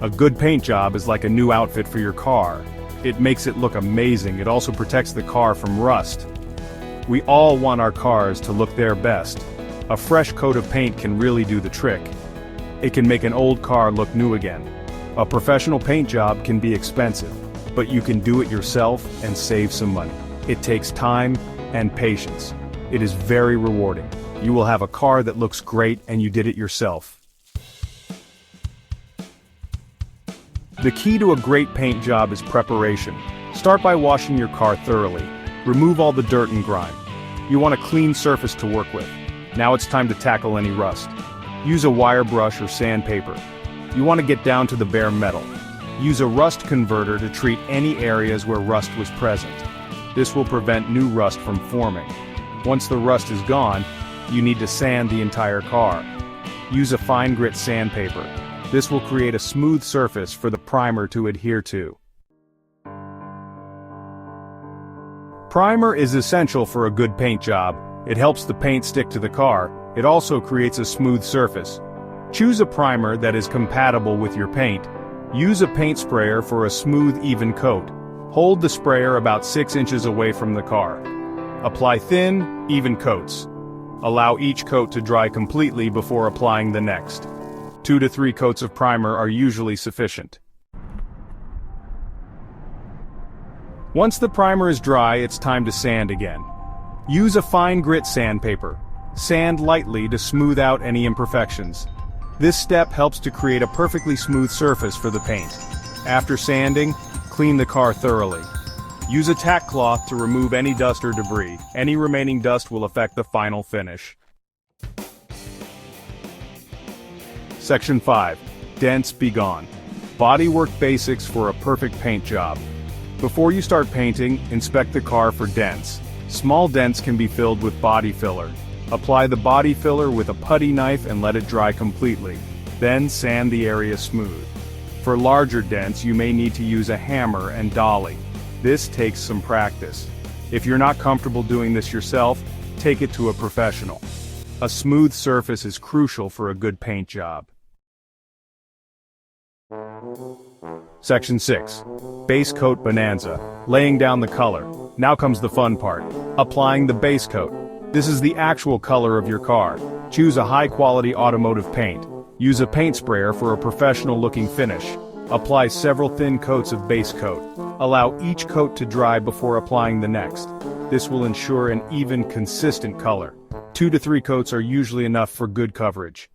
A good paint job is like a new outfit for your car. It makes it look amazing. It also protects the car from rust. We all want our cars to look their best. A fresh coat of paint can really do the trick. It can make an old car look new again. A professional paint job can be expensive, but you can do it yourself and save some money. It takes time and patience. It is very rewarding. You will have a car that looks great and you did it yourself. The key to a great paint job is preparation. Start by washing your car thoroughly. Remove all the dirt and grime. You want a clean surface to work with. Now it's time to tackle any rust. Use a wire brush or sandpaper. You want to get down to the bare metal. Use a rust converter to treat any areas where rust was present. This will prevent new rust from forming. Once the rust is gone, you need to sand the entire car. Use a fine grit sandpaper. This will create a smooth surface for the primer to adhere to. Primer is essential for a good paint job. It helps the paint stick to the car. It also creates a smooth surface. Choose a primer that is compatible with your paint. Use a paint sprayer for a smooth, even coat. Hold the sprayer about 6 inches away from the car. Apply thin, even coats. Allow each coat to dry completely before applying the next. 2 to 3 coats of primer are usually sufficient. Once the primer is dry, it's time to sand again. Use a fine grit sandpaper. Sand lightly to smooth out any imperfections. This step helps to create a perfectly smooth surface for the paint. After sanding, clean the car thoroughly. Use a tack cloth to remove any dust or debris. Any remaining dust will affect the final finish. Section 5. Dents be gone. Bodywork basics for a perfect paint job. Before you start painting, inspect the car for dents. Small dents can be filled with body filler. Apply the body filler with a putty knife and let it dry completely. Then sand the area smooth. For larger dents, you may need to use a hammer and dolly. This takes some practice. If you're not comfortable doing this yourself, take it to a professional. A smooth surface is crucial for a good paint job. Section 6. Base coat bonanza. Laying down the color. Now comes the fun part. Applying the base coat. This is the actual color of your car. Choose a high-quality automotive paint. Use a paint sprayer for a professional-looking finish. Apply several thin coats of base coat. Allow each coat to dry before applying the next. This will ensure an even, consistent color. 2 to 3 coats are usually enough for good coverage.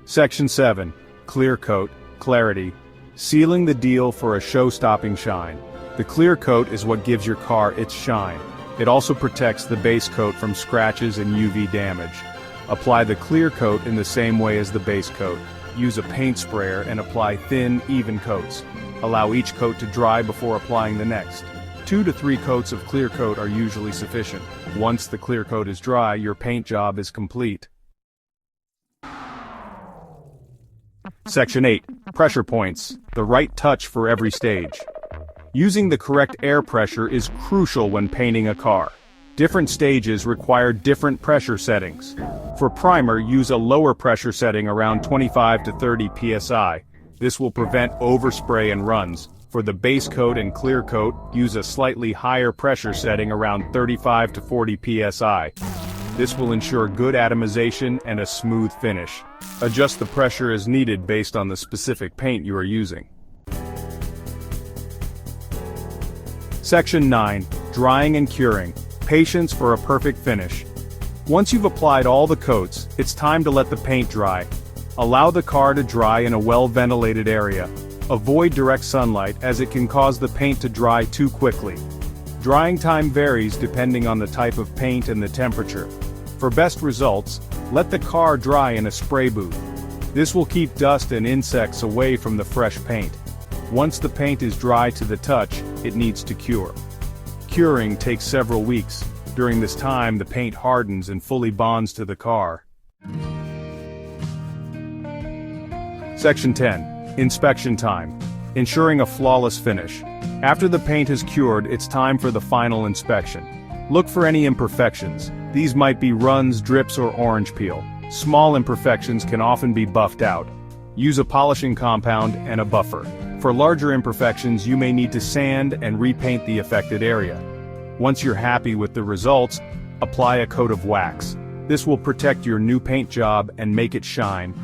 Section 7. Clear coat, clarity. Sealing the deal for a show-stopping shine. The clear coat is what gives your car its shine. It also protects the base coat from scratches and UV damage. Apply the clear coat in the same way as the base coat. Use a paint sprayer and apply thin, even coats. Allow each coat to dry before applying the next. 2 to 3 coats of clear coat are usually sufficient. Once the clear coat is dry, your paint job is complete. Section 8. Pressure points. The right touch for every stage. Using the correct air pressure is crucial when painting a car. Different stages require different pressure settings. For primer, use a lower pressure setting around 25 to 30 psi. This will prevent overspray and runs. For the base coat and clear coat, use a slightly higher pressure setting around 35 to 40 psi. This will ensure good atomization and a smooth finish. Adjust the pressure as needed based on the specific paint you are using. Section 9. Drying and curing. Patience for a perfect finish. Once you've applied all the coats, it's time to let the paint dry. Allow the car to dry in a well-ventilated area. Avoid direct sunlight as it can cause the paint to dry too quickly. Drying time varies depending on the type of paint and the temperature. For best results, let the car dry in a spray booth. This will keep dust and insects away from the fresh paint. Once the paint is dry to the touch, it needs to cure. Curing takes several weeks. During this time, the paint hardens and fully bonds to the car. Section 10. Inspection time. Ensuring a flawless finish. After the paint has cured, it's time for the final inspection. Look for any imperfections. These might be runs, drips, or orange peel. Small imperfections can often be buffed out. Use a polishing compound and a buffer. For larger imperfections, you may need to sand and repaint the affected area. Once you're happy with the results, apply a coat of wax. This will protect your new paint job and make it shine.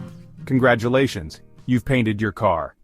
Congratulations, you've painted your car.